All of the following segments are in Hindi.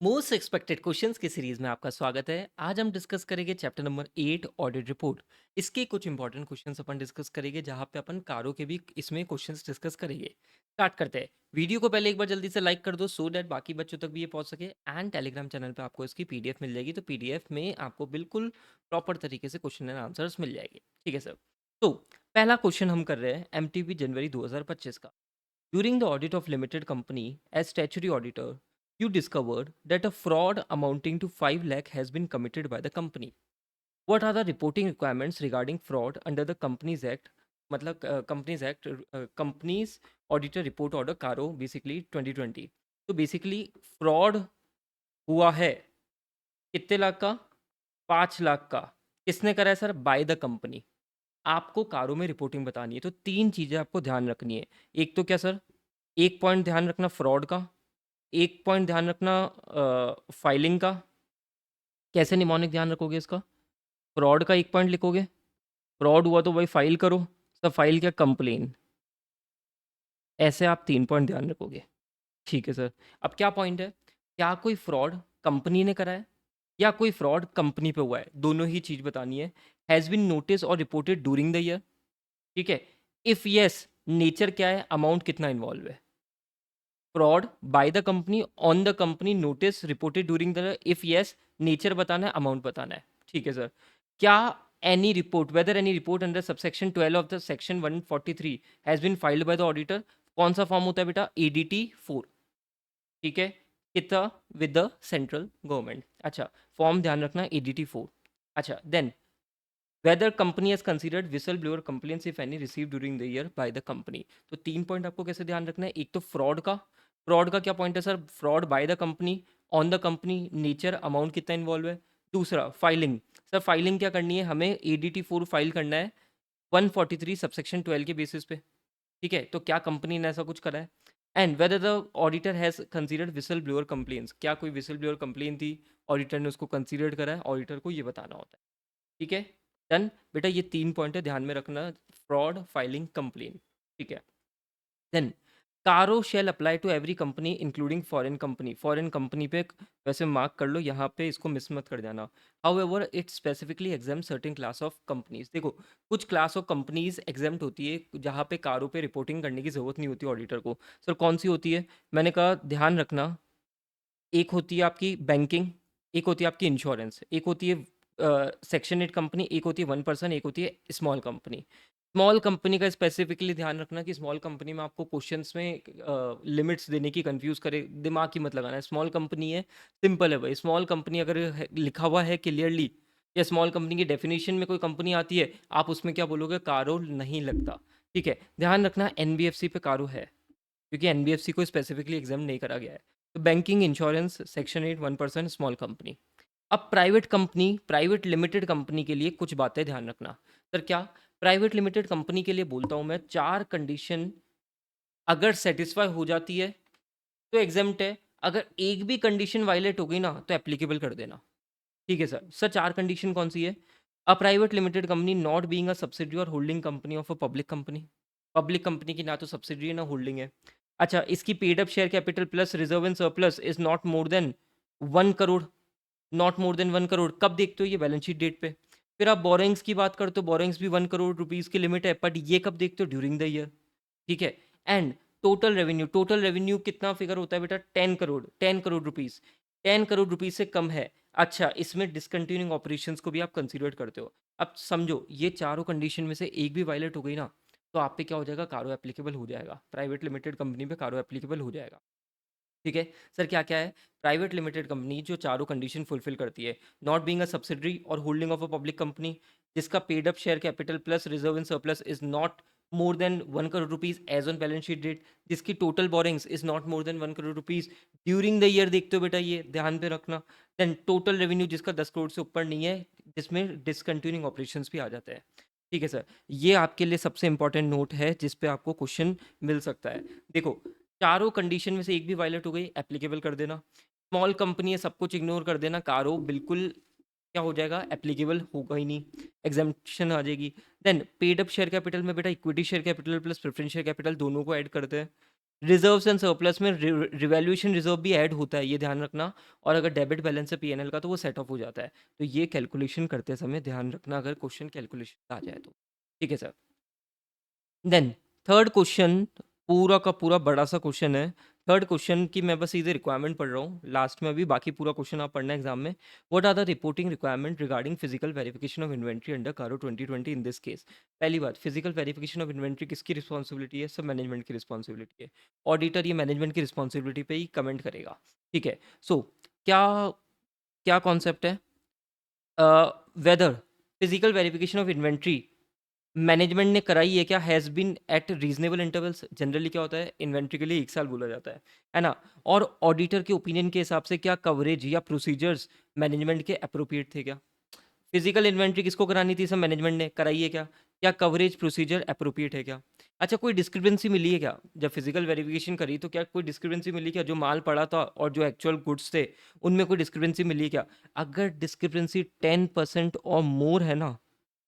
मोस्ट एक्सपेक्टेड क्वेश्चंस की सीरीज में आपका स्वागत है। आज हम डिस्कस करेंगे चैप्टर नंबर 8 ऑडिट रिपोर्ट। इसके कुछ इंपॉर्टेंट क्वेश्चंस अपन डिस्कस करेंगे, जहां पे अपन कारों के भी इसमें क्वेश्चंस डिस्कस करेंगे। स्टार्ट करते हैं। वीडियो को पहले एक बार जल्दी से लाइक कर दो सो दैट बाकी बच्चों तक भी ये पहुंच सके। एंड टेलीग्राम चैनल पे आपको इसकी पीडीएफ मिल जाएगी, तो पीडीएफ में आपको बिल्कुल प्रॉपर तरीके से क्वेश्चन एंड आंसर्स मिल जाएंगे। ठीक है सर। तो पहला क्वेश्चन हम कर रहे हैं एमटीबी जनवरी 2025 का। During the audit of limited company, as statutory auditor, you discovered that a fraud amounting to 5 lakh has been committed by the company. What are the reporting requirements regarding fraud under the Companies Act? मतलब companies act, companies auditor report order कारो बेसिकली 2020। तो बेसिकली फ्रॉड हुआ है कितने लाख का? 5 लाख का। किसने करा है सर? Bye the company. आपको कारों में रिपोर्टिंग बतानी है, तो तीन चीजें आपको ध्यान रखनी है। एक तो क्या सर? एक पॉइंट ध्यान रखना फ्रॉड का, एक पॉइंट ध्यान रखना फाइलिंग का। कैसे निमोनिक ध्यान रखोगे इसका? फ्रॉड का एक पॉइंट लिखोगे, फ्रॉड हुआ तो भाई फाइल करो। सब फाइल क्या? कंप्लेन। ऐसे आप 3 पॉइंट ध्यान रखोगे। ठीक है सर। अब क्या पॉइंट है? क्या कोई फ्रॉड कंपनी ने करा है या कोई फ्रॉड कंपनी पे हुआ है? दोनों ही चीज बतानी है। हैज बिन नोटिस और रिपोर्टेड ड्यूरिंग द ईयर। ठीक है। इफ यस, नेचर क्या है, अमाउंट कितना इन्वॉल्व है? Fraud by the company on the company notice reported during the, if yes nature बताना है, अमाउंट बताना है। ठीक है सर। क्या any report, whether any report under subsection 12 of the section 143 has been filed by the auditor? कौन सा फॉर्म होता है बेटा? ADT 4। ठीक है। कितना? With the central government. अच्छा, फॉर्म ध्यान रखना ADT 4। अच्छा, then whether company has considered whistle blower complaints if any receive during the year by the company. तो 3 पॉइंट आपको कैसे ध्यान रखना है? एक तो फ्रॉड का। फ्रॉड का क्या पॉइंट है sir? Fraud by the company, on the company, nature, amount कितना इन्वॉल्व है। दूसरा फाइलिंग। सर फाइलिंग क्या करनी है हमें? ADT 4 फाइल करना है 143 सबसेक्शन 12 के बेसिस पे। ठीक है। तो क्या कंपनी ने ऐसा कुछ करा है? And whether the auditor has considered whistle blower complaints. क्या कोई विसल ब्लोअर कंप्लेन थी, ऑडिटर ने उसको कंसीडर करा है? ऑडिटर को ये बताना होता है। ठीक है। डन बेटा, ये 3 पॉइंट है, ध्यान में रखना। Fraud, filing, complain. ठीक है। Then CARO shall apply to every company including foreign company. Foreign company पे वैसे मार्क कर लो, यहाँ पे इसको मिस मत कर जाना। How ever it specifically exam certain class of companies. देखो, कुछ क्लास ऑफ कंपनीज एग्जाम होती है जहाँ पे कारों पे रिपोर्टिंग करने की जरूरत नहीं होती ऑडिटर को। सर कौन सी होती है? मैंने कहा ध्यान रखना। एक होती है आपकी बैंकिंग, एक होती है आपकी इंश्योरेंस, एक होती है सेक्शन 8 कंपनी, एक होती है 1 पर्सन, एक होती है स्मॉल कंपनी। स्मॉल कंपनी का स्पेसिफिकली ध्यान रखना कि स्मॉल कंपनी में आपको क्वेश्चंस में लिमिट्स देने की कंफ्यूज करे, दिमाग की मत लगाना है। स्मॉल कंपनी है, सिंपल है भाई। स्मॉल कंपनी अगर लिखा हुआ है क्लियरली, या स्मॉल कंपनी की डेफिनेशन में कोई कंपनी आती है, आप उसमें क्या बोलोगे? कारो नहीं लगता। ठीक है। ध्यान रखना NBFC पे कारो है, क्योंकि NBFC को स्पेसिफिकली एग्जाम नहीं करा गया है। तो banking, insurance, section 8, 1 person, small company. अब private company, private limited company के लिए कुछ बातें ध्यान रखना। सर क्या? प्राइवेट लिमिटेड कंपनी के लिए बोलता हूं मैं, 4 कंडीशन अगर सेटिस्फाई हो जाती है तो एग्जाम्प्ट है। अगर एक भी कंडीशन वायलेट हो गई ना, तो एप्लीकेबल कर देना। ठीक है सर। सर 4 कंडीशन कौन सी है? A private limited company not being a subsidy or holding company of a public company. Public company की ना तो सब्सिडी है ना होल्डिंग है। अच्छा, इसकी paid up share capital plus reserve and surplus is not more than 1 crore. Not more than 1 crore कब देखते हो? ये बैलेंस शीट डेट पे। फिर आप बोरिंग्स की बात करते हो, बोरिंग्स भी 1 करोड़ रुपीज की लिमिट है, बट ये कब देखते हो? During the year. ठीक है। And total revenue, total revenue कितना फिगर होता है बेटा? 10 करोड़, 10 करोड़ रुपीज। 10 करोड़ रुपीज से कम है। अच्छा, इसमें डिसकंटिन्यूइंग ऑपरेशंस को भी आप कंसीडर करते हो। अब समझो, ये चारों कंडीशन में से एक भी वायलेट हो गई ना, तो आप पे क्या हो जाएगा? कारो एप्लीकेबल हो जाएगा। प्राइवेट लिमिटेड कंपनी पे कारो एप्लीकेबल हो जाएगा। ठीक है। सर क्या क्या है? प्राइवेट लिमिटेड कंपनी जो चारों कंडीशन फुलफिल करती है, not being a subsidiary or holding of a public company, जिसका paid up share capital plus reserve and surplus is not more than 1 crore rupees as on balance sheet date, जिसकी total borrowings is not more than 1 crore rupees during the year. देखते हो बेटा, ये ध्यान पे रखना। देन टोटल रेवेन्यू जिसका 10 करोड़ से ऊपर नहीं है, जिसमें डिसकंटिन्यूइंग ऑपरेशंस भी आ जाते हैं। ठीक है सर। ये आपके लिए सबसे इंपॉर्टेंट नोट है, जिस पे आपको क्वेश्चन मिल सकता है। देखो, चारों कंडीशन में से एक भी वायलेट हो गई, एप्लीकेबल कर देना। स्मॉल कंपनी है, सब कुछ इग्नोर कर देना। कारो बिल्कुल क्या हो जाएगा? एप्लीकेबल होगा ही नहीं, एग्जाम्पशन आ जाएगी। Then paid up share capital में बेटा equity share capital plus preference share capital दोनों को ऐड करते हैं। रिजर्व्स एंड सरप्लस में रिवैल्यूएशन रिजर्व भी ऐड होता है, ये ध्यान रखना। और अगर डेबिट बैलेंस है पीएनएल का तो वो सेट ऑफ हो जाता है। तो ये कैलकुलेशन करते समय ध्यान रखना अगर क्वेश्चन कैलकुलेशन आ जाए तो। ठीक है सर। देन थर्ड क्वेश्चन पूरा का पूरा बड़ा सा क्वेश्चन है। थर्ड क्वेश्चन की मैं बस सीधे रिक्वायरमेंट पढ़ रहा हूँ, लास्ट में अभी बाकी पूरा क्वेश्चन आप पढ़ना एग्जाम में। What are the reporting requirement regarding physical verification of inventory under CARO 2020 in this case. पहली बात, फिजिकल वेरिफिकेशन ऑफ इन्वेंट्री किसकी रिस्पॉन्सिबिलिटी है? सब मैनेजमेंट की रिस्पॉन्सिबिलिटी है। ऑडिटर ये मैनेजमेंट की रिस्पॉन्सिबिलिटी पे ही कमेंट करेगा। ठीक है। सो क्या क्या कॉन्सेप्ट है? Whether physical verification of inventory management ने कराई है क्या, has been at reasonable intervals. Generally क्या होता है, इन्वेंट्री के लिए 1 साल बोला जाता है ना। और ऑडिटर के ओपिनियन के हिसाब से क्या कवरेज या प्रोसीजर्स मैनेजमेंट के अप्रोप्रिएट थे क्या? फिजिकल इन्वेंट्री किसको करानी थी, सब मैनेजमेंट ने कराई है क्या? क्या कवरेज प्रोसीजर अप्रोप्रिएट है क्या? अच्छा, कोई डिस्क्रिपेंसी मिली है क्या जब फिजिकल वेरिफिकेशन करी? तो क्या कोई डिस्क्रिपेंसी मिली क्या, जो माल पड़ा था और जो एक्चुअल गुड्स थे उनमें कोई डिस्क्रिपेंसी मिली है क्या? अगर डिस्क्रिपेंसी 10% और मोर है ना,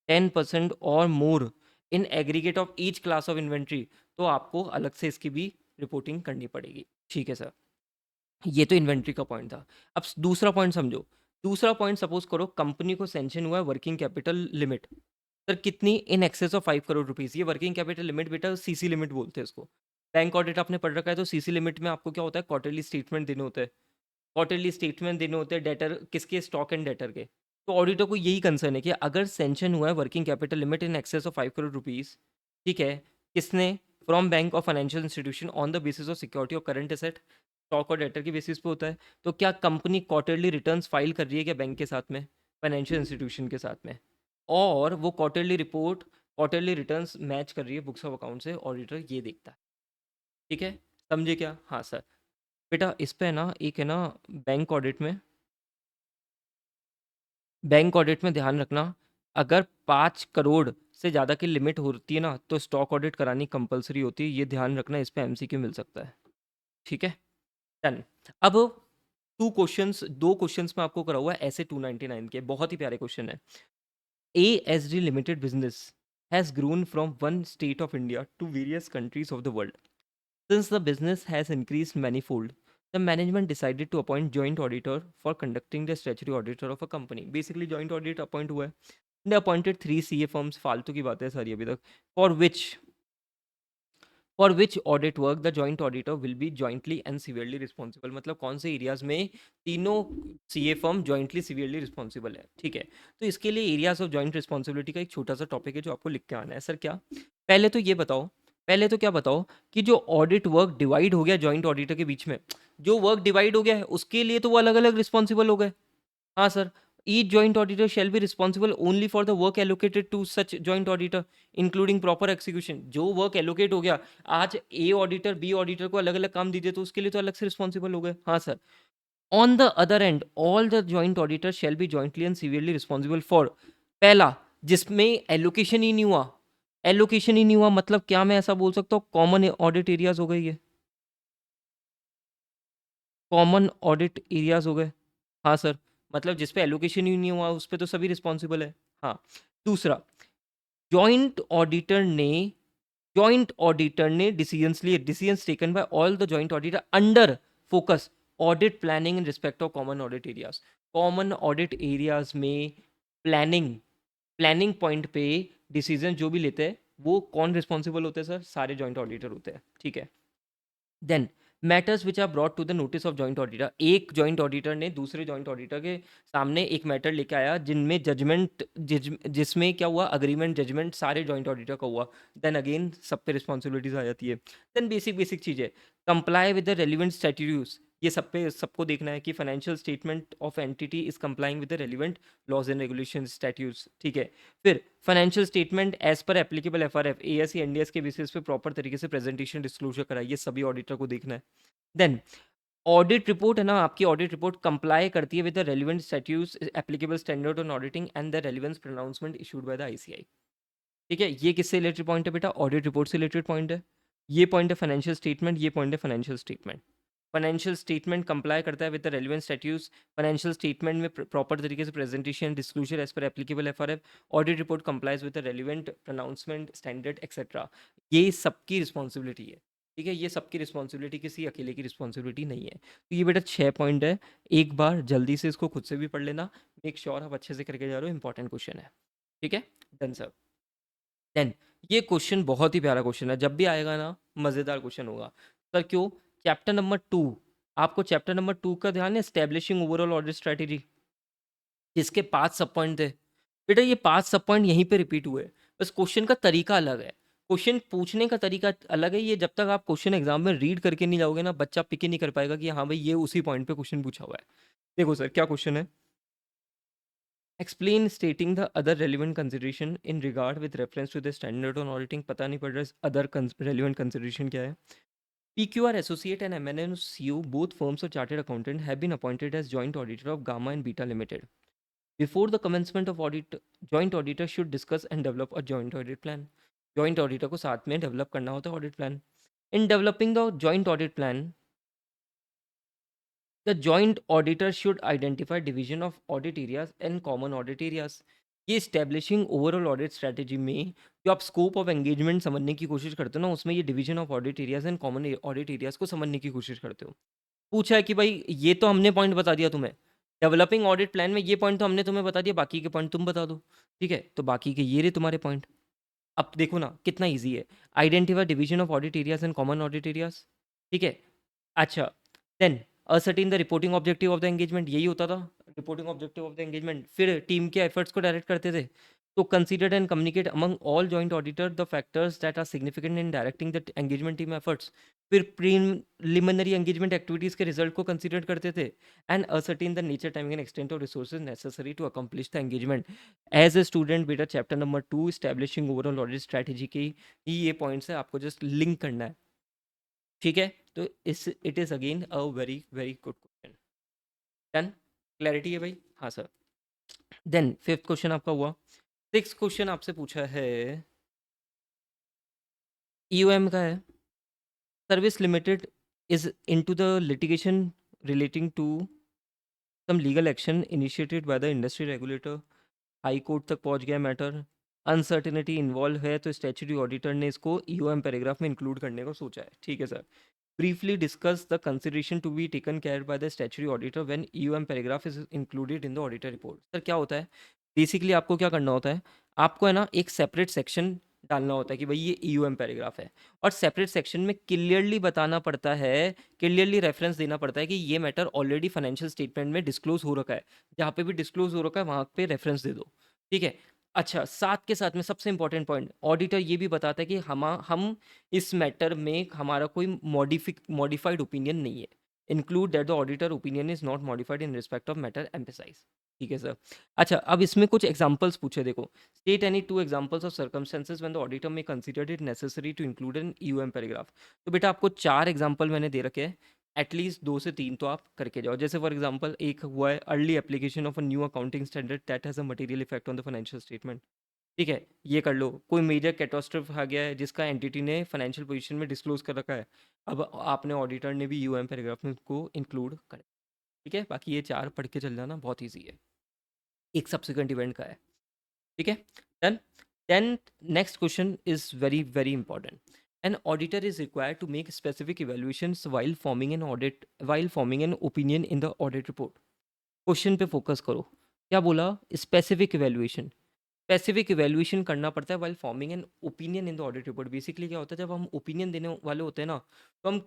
10% or more in aggregate of each class of inventory, तो आपको अलग से इसकी भी रिपोर्टिंग करनी पड़ेगी। ठीक है सर। ये तो इन्वेंट्री का पॉइंट था। अब दूसरा पॉइंट समझो। दूसरा पॉइंट, सपोज करो कंपनी को सेंक्शन हुआ है वर्किंग कैपिटल लिमिट। सर कितनी? In excess of 5 crore rupees. ये वर्किंग कैपिटल लिमिट बेटा सीसी लिमिट बोलते हैं इसको। बैंक ऑडिट आपने पढ़ रखा है तो सीसी लिमिट में आपको क्या होता है, क्वार्टरली स्टेटमेंट देने होते हैं। क्वार्टरली स्टेटमेंट देने होते हैं डेटर किसके, स्टॉक एंड डेटर के। तो ऑडिटर को यही कंसर्न है कि अगर सेंक्शन हुआ है working capital limit in excess of 5 crore rupees, ठीक है, किसने? फ्रॉम बैंक और financial institution on the basis of security और करंट एसेट, स्टॉक और डेटर के बेसिस पे होता है। तो क्या कंपनी क्वार्टरली रिटर्न्स फाइल कर रही है क्या बैंक के साथ में, फाइनेंशियल इंस्टीट्यूशन के साथ में? और वो quarterly report, quarterly returns match कर रही है बुक्स ऑफ अकाउंट से, ऑडिटर ये देखता है। ठीक है, समझे क्या? हाँ सर। बेटा इस पे है ना, एक है ना, बैंक ऑडिट में, बैंक ऑडिट में ध्यान रखना, अगर 5 करोड़ से ज़्यादा की लिमिट होती है ना तो स्टॉक ऑडिट करानी कंपलसरी होती है। ये ध्यान रखना, इस पे एमसीक्यू मिल सकता है। ठीक है, डन। अब दो क्वेश्चंस में आपको करा हुआ है ऐसे 299 के, बहुत ही प्यारे क्वेश्चन है। ASD limited business has grown from one state of India to various countries of the world. Since the business has increased manifold, the management decided to appoint joint auditor for conducting the statutory auditor of a company. Basically, joint audit appoint हुआ है. They appointed 3 CA firms. फालतू की बातें सारी अभी तक. For which for which audit work the joint auditor will be jointly and severally responsible. मतलब कौन से एरियाज में तीनों CA firm jointly severely responsible है। ठीक है, तो इसके लिए एरियाज ऑफ जॉइंट रिस्पॉन्सिबिलिटी का एक छोटा सा टॉपिक है जो आपको लिख के आना है। सर क्या? पहले तो ये बताओ, पहले तो क्या बताओ कि जो ऑडिट वर्क डिवाइड हो गया जॉइंट ऑडिटर के बीच में, जो वर्क डिवाइड हो गया है उसके लिए तो वो अलग अलग रिस्पॉन्सिबल हो गए। हाँ sir. Each joint auditor shall be responsible only for the work allocated to such joint auditor, including proper execution. जो वर्क एलोकेट हो गया, आज ए ऑडिटर बी ऑडिटर को अलग अलग काम दीजिए तो उसके लिए तो अलग से रिस्पॉन्सिबल हो गए। हाँ sir. On the other and all the joint auditor shall be jointly and severely responsible for, पहला, जिसमें एलोकेशन ही नहीं हुआ, एलोकेशन ही नहीं हुआ मतलब क्या मैं ऐसा बोल सकता हूँ, कॉमन ऑडिट एरियाज हो गए, ये कॉमन ऑडिट एरियाज हो गए। हाँ सर, मतलब जिस पे एलोकेशन ही नहीं हुआ उस पे तो सभी रिस्पॉन्सिबल है। हाँ। दूसरा, जॉइंट ऑडिटर ने जॉइंट ऑडिटर ने डिसीजंस लिए, decisions taken by all the joint auditor under focus audit planning in respect of common audit areas. Common audit areas में प्लानिंग, प्लानिंग पॉइंट पे डिसीजन जो भी लेते हैं वो कौन रिस्पॉन्सिबल होते हैं? सर सारे जॉइंट ऑडिटर होते हैं। ठीक है। Then matters which are brought to the notice of joint auditor, एक जॉइंट ऑडिटर ने दूसरे जॉइंट ऑडिटर के सामने एक मैटर लेके आया जिनमें जजमेंट, जिसमें क्या हुआ, अग्रीमेंट जजमेंट सारे जॉइंट ऑडिटर का हुआ, देन अगेन सब पे रिस्पॉन्सिबिलिटीज आ जाती है। देन बेसिक बेसिक चीज़ें, comply with the relevant statutes, ये सब पे सबको देखना है कि financial statement of entity is complying with the relevant laws and regulation statutes. ठीक है। फिर financial statement as per applicable FRF AS NDS के बेसिस पे प्रॉपर तरीके से प्रेजेंटेशन डिस्क्लोजर कराइए, सभी ऑडिटर को देखना है। देन ऑडिट रिपोर्ट है ना, आपकी ऑडिट रिपोर्ट कंप्लाई करती है with the relevant statutes, applicable standard on auditing and the relevance pronouncement issued by the ICI. ठीक है, ये किससे रिलेटेड पॉइंट है बेटा? ऑडिट रिपोर्ट से रिलेटेड पॉइंट है। ये पॉइंट है फाइनेंशियल स्टेटमेंट, ये पॉइंट है financial statement. Financial statement comply करता है with the relevant statutes, financial statement में प्रॉपर तरीके से presentation disclosure as per applicable FRF, audit report complies with the relevant pronouncement standard etcetera. ये सबकी रिस्पॉन्सिबिलिटी है। ठीक है, ये सबकी रिस्पॉन्सिबिलिटी, किसी अकेले की रिस्पॉन्सिबिलिटी नहीं है। तो ये बेटा 6 पॉइंट है, एक बार जल्दी से इसको खुद से भी पढ़ लेना, मेक श्योर आप अच्छे से करके जा रहे हो, इंपॉर्टेंट क्वेश्चन है। ठीक है, डन सर। देन ये क्वेश्चन बहुत ही प्यारा क्वेश्चन है, जब भी आएगा ना मज़ेदार क्वेश्चन होगा सर। क्यों? चैप्टर नंबर 2, आपको चैप्टर नंबर 2 का ध्यान है, एस्टेब्लिशिंग ओवरऑल ऑडिट स्ट्रेटेजी, जिसके 5 सब पॉइंट थे। बेटा ये 5 सब पॉइंट यहीं पे रिपीट हुए, बस क्वेश्चन का तरीका अलग है, क्वेश्चन पूछने का तरीका अलग है। ये जब तक आप क्वेश्चन एग्जाम में रीड करके नहीं जाओगे ना, बच्चा पिक ही नहीं कर पाएगा कि हाँ भाई ये उसी पॉइंट पे क्वेश्चन पूछा हुआ है। देखो सर क्या क्वेश्चन है, explain stating the other relevant consideration in regard with reference to the standard on auditing. पता नहीं पड़ रहा अदर रेलिवेंट कंसिडरेशन क्या है। PQR Associate and MNN CEO, both firms of chartered accountant, have been appointed as joint auditor of Gamma and Beta Limited. Before the commencement of audit, joint auditor should discuss and develop a joint audit plan. Joint auditor को साथ में develop करना होता है audit plan. In developing the joint audit plan, the joint auditor should identify division of audit areas and common audit areas. ये establishing overall audit strategy में जो आप scope of engagement समझने की कोशिश करते हो ना, उसमें ये division of audit areas and common audit areas को समझने की कोशिश करते हो। पूछा है कि भाई ये तो हमने पॉइंट बता दिया तुम्हें, डेवलपिंग ऑडिट प्लान में ये पॉइंट तो हमने तुम्हें बता दिया, बाकी के पॉइंट तुम बता दो। ठीक है, तो बाकी के ये रहे तुम्हारे पॉइंट। अब देखो ना कितना इजी है, identify division of audit areas and common audit areas. ठीक है, अच्छा, then ascertain the reporting objective of the engagement, यही होता था reporting objective of the engagement. फिर टीम के एफर्ट्स को डायरेक्ट करते थे, तो consider and communicate among all joint auditor the factors that are significant in directing the engagement team efforts. फिर प्रीलिमिनरी एंगेजमेंट एक्टिविटीज के रिजल्ट को कंसीडर करते थे, and ascertain the nature, timing and extent of resources necessary to accomplish the engagement. As a student बेटा chapter number 2 establishing overall audit strategy की ही ये पॉइंट्स है, आपको जस्ट लिंक करना है। ठीक है, तो इस it is again a very very good question. Done, clarity है भाई? हाँ सर। देन फिफ्थ क्वेश्चन आपका हुआ। सिक्स क्वेश्चन आपसे पूछा है, ईओएम का है, service limited is into the litigation relating to some legal action initiated by the industry regulator, high court तक पहुंच गया मैटर, अनसर्टिनिटी इन्वॉल्व है, तो स्टैट्यूटरी ऑडिटर ने इसको ईओएम पैराग्राफ में इंक्लूड करने को सोचा है। ठीक है sir. Briefly discuss the consideration to be taken care by the statutory auditor when EOM paragraph is included in the auditor report. Sir क्या होता है, बेसिकली आपको क्या करना होता है, आपको है ना एक सेपरेट सेक्शन डालना होता है कि भाई ये ईओएम पैराग्राफ है, और सेपरेट सेक्शन में क्लियरली बताना पड़ता है, क्लियरली रेफरेंस देना पड़ता है कि ये मैटर ऑलरेडी फाइनेंशियल स्टेटमेंट में डिस्क्लोज हो रखा है, जहाँ पे भी डिस्क्लोज हो रखा है वहाँ पे रेफरेंस दे दो। ठीक है, अच्छा, साथ के साथ में सबसे इंपॉर्टेंट पॉइंट, ऑडिटर ये भी बताता है कि हम इस मैटर में हमारा कोई मॉडिफाइड ओपिनियन नहीं है, include that the auditor opinion is not modified in respect of matter emphasise. ठीक है सर। अच्छा, अब इसमें कुछ एग्जांपल्स पूछे, देखो, state any two examples of circumstances when the auditor may considered it necessary to include an EOM paragraph. तो बेटा आपको 4 एग्जांपल मैंने दे रखे हैं, एटलीस्ट 2 से 3 तो आप करके जाओ। जैसे फॉर एग्जांपल एक हुआ है, early application of a new accounting standard that has a material effect on the financial statement. ठीक है, ये कर लो। कोई मेजर कैटास्ट्रोफ आ गया है जिसका एंटिटी ने फाइनेंशियल पोजीशन में डिस्क्लोज कर रखा है, अब आपने ऑडिटर ने भी यूएम पैराग्राफ में उसको इंक्लूड कर। ठीक है, बाकी ये 4 पढ़ के चल जाना, बहुत ईजी है, एक सब्सिक्वेंट इवेंट का है। ठीक है, done. Then next question is very very important, an auditor is required to make specific evaluations while forming an opinion in the audit report। Question पे फोकस करो, क्या बोला, स्पेसिफिक इवेल्युएशन। स्पेसिफिक इवैल्यूएशन करना पड़ता है while forming an opinion in the audit report. Basically क्या होता है, जब हम ओपिनियन देने वाले होते हैं ना, तो हम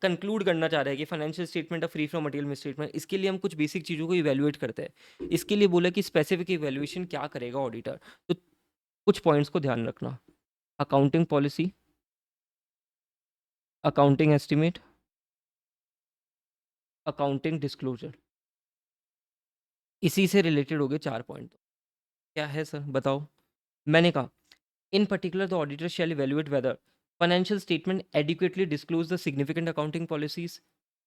कंक्लूड करना चाह रहे हैं कि फाइनेंशियल स्टेटमेंट है फ्री फ्रॉम मटेरियल मिसस्टेटमेंट। इसके लिए हम कुछ बेसिक चीज़ों को इवैल्यूएट करते हैं, इसके लिए बोला कि स्पेसिफिक इवैल्यूएशन क्या करेगा ऑडिटर। तो कुछ पॉइंट्स को ध्यान रखना, accounting policy, accounting estimate, accounting disclosure, इसी से रिलेटेड हो गए 4 पॉइंट। क्या है सर बताओ? मैंने कहा in particular the auditor shall evaluate whether financial statement adequately disclose the significant accounting policies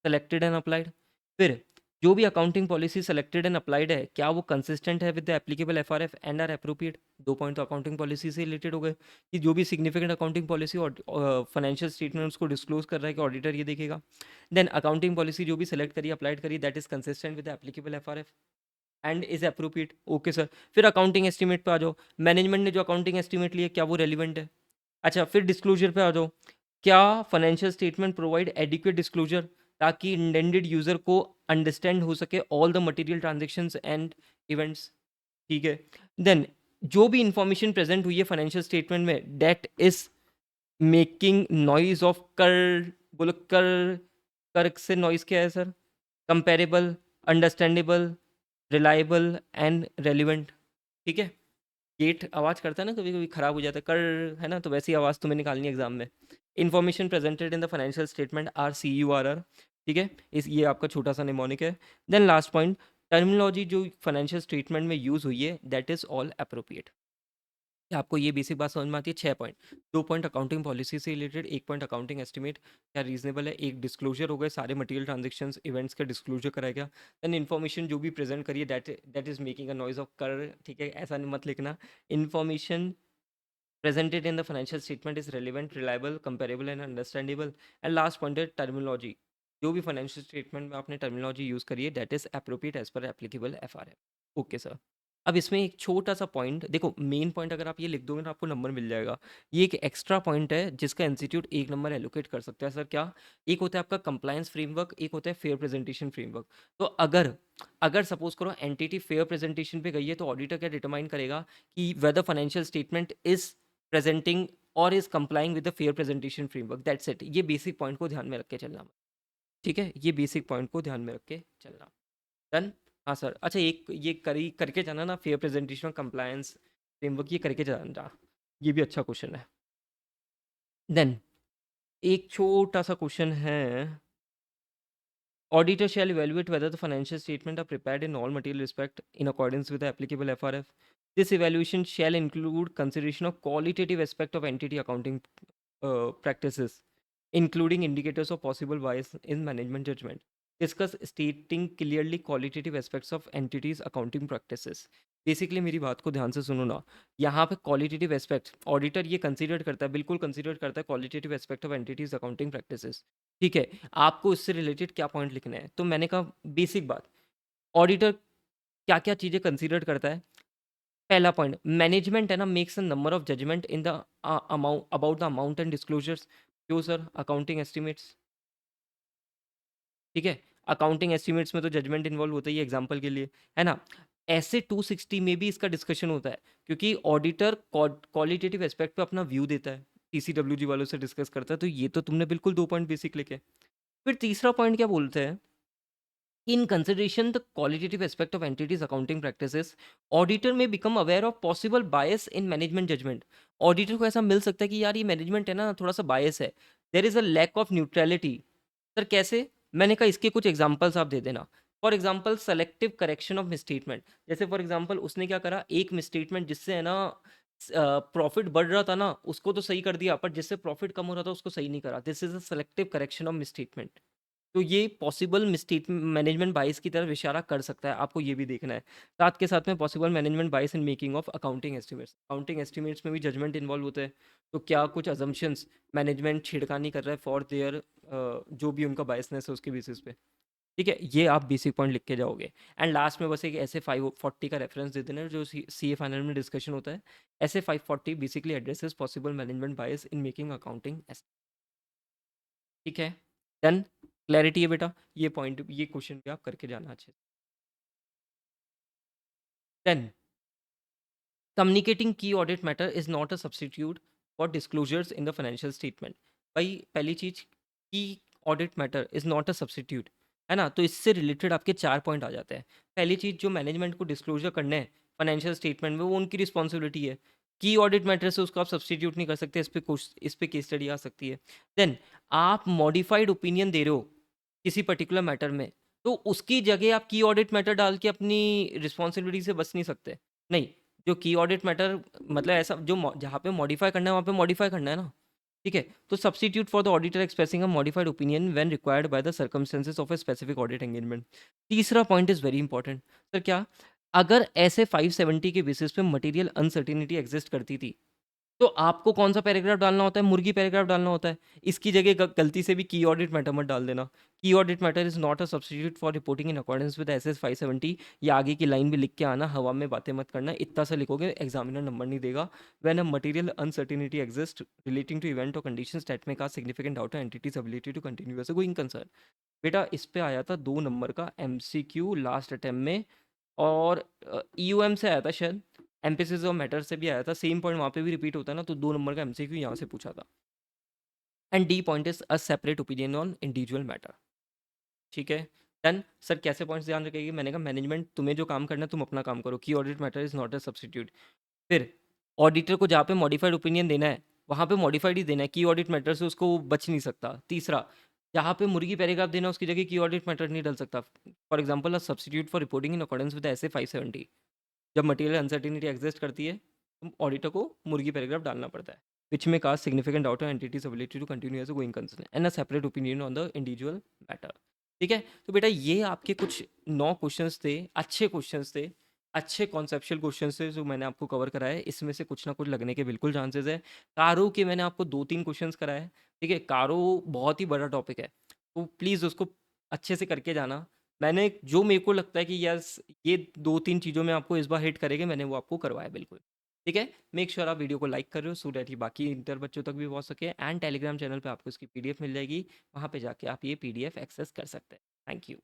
selected and applied। फिर जो भी accounting policy selected and applied है, क्या वो कंसिस्टेंट है with the applicable FRF and are appropriate. 2 point तो अकाउंटिंग पॉलिसी से रिलेटेड हो गए कि जो भी सिग्निफिकेंट अकाउंटिंग पॉलिसी और फाइनेंशियल स्टेटमेंट्स को डिस्क्लोज कर रहा है कि ऑडिटर ये देखेगा। देन अकाउंटिंग पॉलिसी जो भी सेलेक्ट करी अप्लाइड करी that is consistent with the applicable FRF and is appropriate. Okay sir. फिर अकाउंटिंग एस्टीमेट पे आ जाओ, मैनेजमेंट ने जो अकाउंटिंग एस्टीमेट लिया क्या वो रेलिवेंट है। अच्छा, फिर डिस्क्लोजर पे आ जाओ, क्या financial statement provide adequate disclosure, ताकि इंटेंडेड यूजर को अंडरस्टैंड हो सके all the material transactions and events. ठीक है। देन जो भी इंफॉर्मेशन प्रेजेंट हुई है फाइनेंशियल स्टेटमेंट में that is making noise of कर, बोलो कर, कर से नॉइज क्या है sir? Comparable, understandable, reliable and relevant. ठीक है। गेट आवाज़ करता है ना, कभी कभी खराब हो जाता है कर, है ना, तो वैसी आवाज़ तुम्हें निकालनी है एग्जाम में। Information presented in the financial statement are CURR। ठीक है। इस ये आपका छोटा सा निमोनिक है। देन लास्ट पॉइंट, टर्मिनोलॉजी जो फाइनेंशियल स्टेटमेंट में यूज़ हुई है दैट इज़ ऑल अप्रोप्रिएट। क्या आपको ये बेसिक बात समझ में आती है? 6 पॉइंट, 2 पॉइंट अकाउंटिंग पॉलिसी से रिलेटेड, 1 पॉइंट अकाउंटिंग एस्टिमेट क्या रीजनेबल है, एक डिस्क्लोजर हो गए, सारे मटेरियल ट्रांजेक्शंस इवेंट्स का डिस्क्लोजर कराया गया। देन इन्फॉर्मेशन जो भी प्रेजेंट करिए that is making a noise of कर। ठीक है, ऐसा नहीं मत लिखना। Information presented in the financial statement is relevant, reliable, comparable and understandable. And last point है terminology, जो भी फाइनेंशियल स्टेटमेंट में आपने टर्मिनोलॉजी यूज़ करी है that is appropriate as per applicable FRM। Okay sir. अब इसमें एक छोटा सा पॉइंट देखो, मेन पॉइंट अगर आप ये लिख दोगे ना आपको नंबर मिल जाएगा। ये एक एक्स्ट्रा पॉइंट है जिसका इंस्टीट्यूट 1 नंबर एलोकेट कर सकता है सर। क्या? एक होता है आपका कंप्लायंस फ्रेमवर्क, एक होता है फेयर प्रेजेंटेशन फ्रेमवर्क। तो अगर अगर सपोज करो एंटिटी फेयर प्रेजेंटेशन पे गई है तो ऑडिटर क्या डिटरमाइन करेगा कि whether financial statement is presenting और is complying with the fair presentation framework. That's it. ये बेसिक पॉइंट को ध्यान में रख के चलना। ठीक है, ये बेसिक पॉइंट को ध्यान में रख के चलना। डन। हाँ सर। अच्छा, एक ये करी करके जाना ना, फेयर प्रेजेंटेशन कंप्लायंस फ्रेमवर्क, ये करके जाना। ये भी अच्छा क्वेश्चन है। देन एक छोटा सा क्वेश्चन है, auditor shall evaluate whether the financial statements are prepared in all material respect in accordance with the applicable FRF. This evaluation shall include consideration of qualitative aspect of entity accounting practices, including indicators of possible bias in management judgment. Discuss stating clearly qualitative aspects of entities accounting practices. Basically मेरी बात को ध्यान से सुनो ना। यहाँ पे क्वालिटेटिव एस्पेक्ट ऑडिटर ये कंसीडर करता है, बिल्कुल कंसीडर करता है qualitative aspect of entities accounting practices. ठीक है। आपको इससे रिलेटेड क्या पॉइंट लिखना है? तो मैंने कहा बेसिक बात, ऑडिटर क्या क्या चीज़ें कंसीडर करता है। पहला पॉइंट, मैनेजमेंट है ना, makes a number of judgement in the amount about the amount and disclosures. क्यों सर? Accounting estimates. ठीक है। अकाउंटिंग एस्टिमेट्स में तो जजमेंट इन्वॉल्व होता ही है, एग्जाम्पल के लिए, है ना। ऐसे 260 में भी इसका डिस्कशन होता है, क्योंकि ऑडिटर क्वालिटेटिव एस्पेक्ट पे अपना व्यू देता है, TCWG वालों से डिस्कस करता है। तो ये तो तुमने बिल्कुल 2 पॉइंट बेसिक लिखे। फिर तीसरा पॉइंट क्या बोलते हैं? In consideration the qualitative aspect of entities accounting practices, auditor may become aware of possible bias in management judgment. Auditor को ऐसा मिल सकता है कि यार ये मैनेजमेंट है ना थोड़ा सा बायस है, there is a lack of neutrality. Sir कैसे? मैंने कहा इसके कुछ एग्जांपल्स आप दे देना। For example selective correction of misstatement. जैसे फॉर एग्जांपल उसने क्या करा, एक मिसस्टेटमेंट जिससे है ना प्रॉफिट बढ़ रहा था ना उसको तो सही कर दिया, पर जिससे प्रॉफिट कम हो रहा था उसको सही नहीं करा। This is a selective correction of misstatement. तो ये पॉसिबल मिस्टेक मैनेजमेंट बाइस की तरफ इशारा कर सकता है, आपको ये भी देखना है। साथ के साथ में पॉसिबल मैनेजमेंट बाइस in making of accounting estimates. Accounting estimates में भी जजमेंट इन्वॉल्व होते हैं। तो क्या कुछ अजम्पशंस मैनेजमेंट छिड़कानी कर रहा है फॉर देयर जो भी उनका बायसनेस है उसके बेसिस पे। ठीक है, ये आप बेसिक पॉइंट लिख के जाओगे। एंड लास्ट में बस एक ऐसे 540 का रेफरेंस दे देना जो CA फाइनल में डिस्कशन होता है। ऐसे 540 basically addresses possible management bias in making accounting. ठीक है। डन। क्लैरिटी है बेटा? ये पॉइंट ये क्वेश्चन भी आप करके जाना अच्छे से। देन कम्युनिकेटिंग की audit matter is not a substitute for disclosures in the financial statement. भाई पहली चीज, की audit matter is not a substitute, है ना। तो इससे रिलेटेड आपके 4 पॉइंट आ जाते हैं। पहली चीज, जो मैनेजमेंट को डिस्क्लोजर करने हैं फाइनेंशियल स्टेटमेंट में वो उनकी रिस्पॉन्सिबिलिटी है। की ऑडिट मैटर से उसको आप सब्सटीट्यूट नहीं कर सकते, इस पे केस स्टडी आ सकती है। देन आप मॉडिफाइड ओपिनियन दे रहे हो किसी पर्टिकुलर मैटर में, तो उसकी जगह आप की ऑडिट मैटर डाल के अपनी रिस्पॉन्सिबिलिटी से बच नहीं सकते। नहीं, जो की ऑडिट मैटर मतलब ऐसा जो जहाँ पे मॉडिफाई करना है वहाँ पे मॉडिफाई करना है ना। ठीक है। तो substitute for the auditor expressing a modified opinion when required by the circumstances of a specific audit engagement. तीसरा point is very important sir. क्या? अगर ऐसे 570 के बेसिस पे मटेरियल अनसर्टिनिटी एग्जिस्ट करती थी, तो आपको कौन-सा पैराग्राफ डालना होता है? मुर्गी पैराग्राफ डालना होता है। इसकी जगह गलती से भी की ऑडिट मैटर मत डाल देना। की audit matter is not a substitute for reporting in accordance with SS 570। ये आगे की लाइन भी लिख के आना, हवा में बातें मत करना। इतना सा लिखोगे एग्जामिनर नंबर नहीं देगा। When a material uncertainty exist relating to event or conditions that may cause significant doubt on entities ability to continue as a going concern. बेटा इस पे आया था 2 नंबर का एमसीक्यू लास्ट अटेम्प्ट में, और ईयूएम से आया था शायद, एम्फेसिस और मैटर से भी आया था, सेम पॉइंट वहाँ पे भी रिपीट होता है ना, तो 2 नंबर का एमसीक्यू यहाँ से पूछा था। And D point is a separate opinion on individual matter. ठीक है, डन सर। कैसे पॉइंट्स ध्यान रखेगी? मैंने कहा मैनेजमेंट तुम्हें जो काम करना है तुम अपना काम करो, की audit matter is not a substitute. फिर ऑडिटर को जहाँ पे मॉडिफाइड ओपिनियन देना है वहाँ पे मॉडिफाइड ही देना है, की ऑडिट मैटर से उसको वो बच नहीं सकता। तीसरा, जहाँ पे मुर्गी पैराग्राफ देना है उसकी जगह की ऑडिट मैटर नहीं डल सकता। For example a substitute for reporting in accordance with S A 570। जब मटेरियल अनसर्टिनिटी एग्जिस्ट करती है तो ऑडिटर को मुर्गी पैराग्राफ डालना पड़ता है, विच में cast significant doubt on entities ability to continue as a going concern and a separate opinion on the individual matter. ठीक है, तो बेटा ये आपके कुछ 9 क्वेश्चंस थे, अच्छे क्वेश्चंस थे, अच्छे कॉन्सेप्चुअल क्वेश्चंस थे जो मैंने आपको कवर कराए। इसमें से कुछ ना कुछ लगने के बिल्कुल चांसेस है। कारो के मैंने आपको 2-3 क्वेश्चंस कराए। ठीक है, कारो बहुत ही बड़ा टॉपिक है, तो प्लीज़ उसको अच्छे से करके जाना। मैंने जो मेरे को लगता है कि यस ये 2-3 चीज़ों में आपको इस बार हिट करेंगे, मैंने वो आपको करवाया बिल्कुल। ठीक है, मेक श्योर आप वीडियो को लाइक कर रहे हो सो दैट ये बाकी इंटर बच्चों तक भी पहुंच सके, एंड टेलीग्राम चैनल पे आपको इसकी पीडीएफ मिल जाएगी, वहाँ पे जाके आप ये पीडीएफ एक्सेस कर सकते हैं। Thank you.